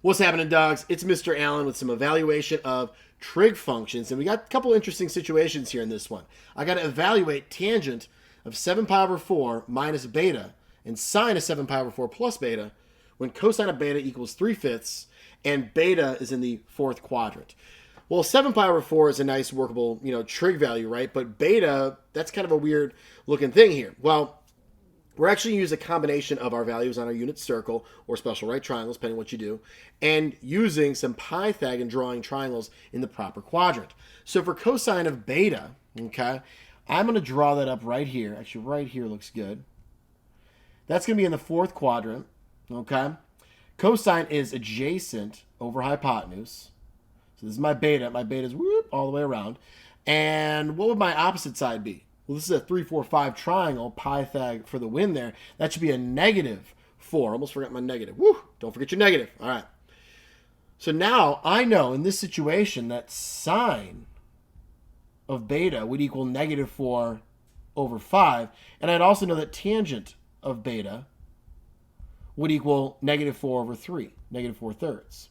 What's happening, dogs? It's Mr. Allen with some evaluation of trig functions, and we got a couple interesting situations here in this one. I got to evaluate tangent of 7 pi over 4 minus beta and sine of 7 pi over 4 plus beta when cosine of beta equals 3/5 and beta is in the fourth quadrant. Well, 7 pi over 4 is a nice workable, trig value, right? But beta, that's kind of a weird looking thing here. Well, we're actually going to use a combination of our values on our unit circle or special right triangles, depending on what you do, and using some Pythag and drawing triangles in the proper quadrant. So for cosine of beta, okay, I'm going to draw that up right here. Actually, right here looks good. That's going to be in the fourth quadrant, okay? Cosine is adjacent over hypotenuse. So this is my beta. My beta is whoop, all the way around. And what would my opposite side be? Well, this is a 3, 4, 5 triangle, Pythag for the win there. That should be a -4. Almost forgot my negative. Woo! Don't forget your negative. All right. So now I know in this situation that sine of beta would equal -4 over 5. And I'd also know that tangent of beta would equal -4 over 3, -4/3.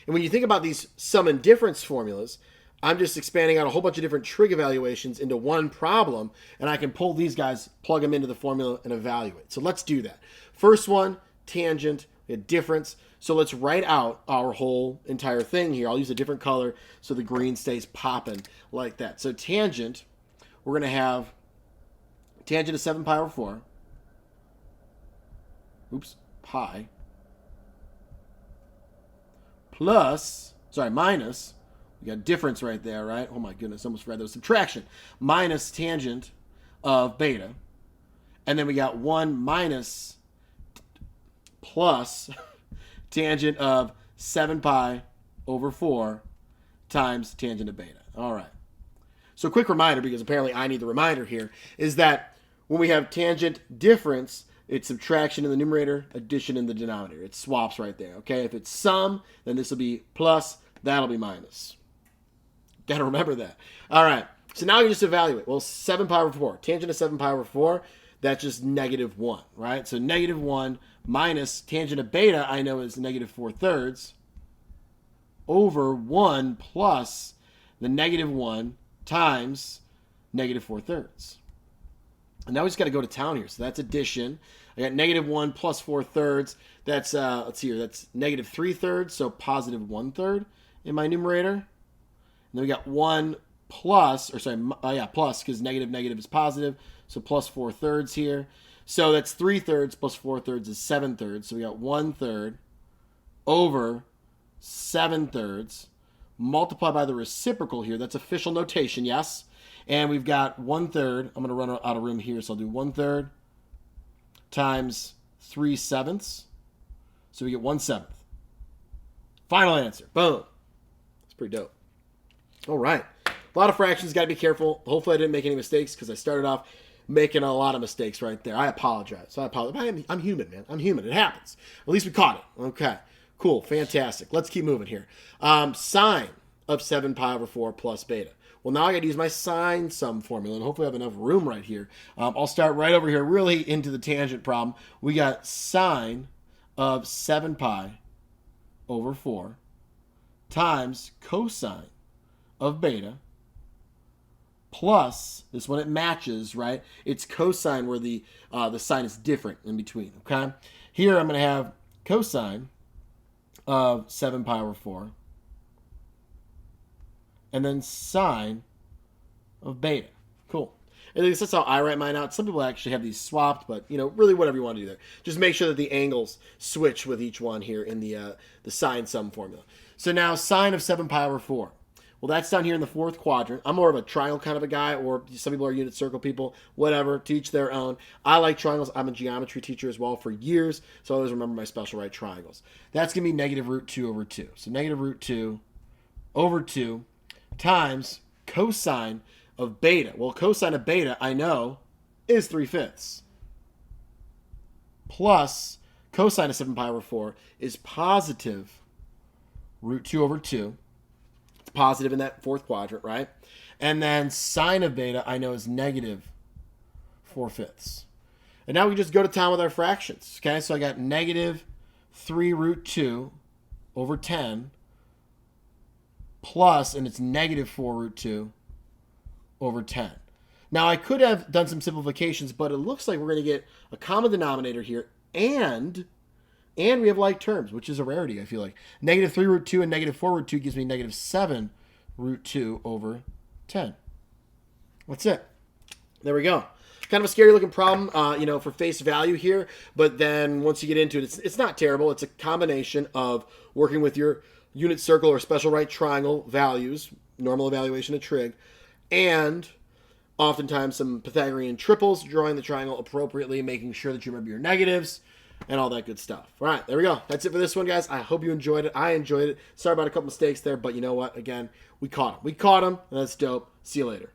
And when you think about these sum and difference formulas, I'm just expanding out a whole bunch of different trig evaluations into one problem, and I can pull these guys, plug them into the formula, and evaluate. So let's do that. First one, tangent, a difference. So let's write out our whole entire thing here. I'll use a different color so the green stays popping like that. So tangent, we're going to have tangent of 7 pi over 4. Pi. Minus. We got difference right there, right? Oh my goodness, almost forgot there was subtraction. Minus tangent of beta. And then we got 1 minus plus tangent of 7 pi over 4 times tangent of beta. All right. So quick reminder, because apparently I need the reminder here, is that when we have tangent difference, it's subtraction in the numerator, addition in the denominator. It swaps right there, okay? If it's sum, then this will be plus, that'll be minus. Got to remember that. All right. So now you just evaluate. Well, 7 pi over 4. Tangent of 7 pi over 4, that's just -1, right? So -1 minus tangent of beta, I know is -4/3 over 1 plus the -1 times -4/3. And now we just got to go to town here. So that's addition. I got -1 plus 4/3. That's, let's see here, that's -3/3, so +1/3 in my numerator. And then we got 1 plus, plus, because negative is positive, so plus 4/3 here. So that's 3/3 plus 4/3 is 7/3. So we got 1/3 over 7/3 multiplied by the reciprocal here. That's official notation, yes. And we've got 1/3. I'm going to run out of room here, so I'll do 1/3 times 3/7. So we get 1/7. Final answer. Boom. That's pretty dope. All right. A lot of fractions. Got to be careful. Hopefully I didn't make any mistakes because I started off making a lot of mistakes right there. I apologize. I'm human, man. I'm human. It happens. At least we caught it. Okay. Cool. Fantastic. Let's keep moving here. Sine of 7 pi over 4 plus beta. Well, now I got to use my sine sum formula, and hopefully I have enough room right here. I'll start right over here, really into the tangent problem. We got sine of 7 pi over 4 times cosine of beta plus, this one it matches, right? It's cosine where the sign is different in between, okay? Here I'm going to have cosine of 7 pi over 4 and then sine of beta. Cool. At least that's how I write mine out. Some people actually have these swapped, but, really whatever you want to do there. Just make sure that the angles switch with each one here in the sine sum formula. So now sine of 7 pi over 4. Well, that's down here in the fourth quadrant. I'm more of a triangle kind of a guy, or some people are unit circle people, whatever, to each their own. I like triangles. I'm a geometry teacher as well for years, so I always remember my special right triangles. That's going to be -√2 over 2. So -√2 over 2 times cosine of beta. Well, cosine of beta, I know, is 3/5. Plus cosine of 7 pi over 4 is positive √2 over 2. It's positive in that fourth quadrant, right? And then sine of beta, I know, is -4/5. And now we just go to town with our fractions. Okay, so I got 3 root 2 over 10 plus, and it's negative 4 root 2 over 10. Now, I could have done some simplifications, but it looks like we're going to get a common denominator here, and we have like terms, which is a rarity, I feel like. Negative 3 root 2 and negative 4 root 2 gives me negative 7 root 2 over 10. That's it. There we go. Kind of a scary looking problem, for face value here, but then once you get into it, it's not terrible. It's a combination of working with your unit circle or special right triangle values, normal evaluation of trig, and oftentimes some Pythagorean triples, drawing the triangle appropriately, making sure that you remember your negatives, and all that good stuff. All right, there we go. That's it for this one, guys. I hope you enjoyed it. I enjoyed it. Sorry about a couple mistakes there, but you know what? Again, we caught them. We caught them, and that's dope. See you later.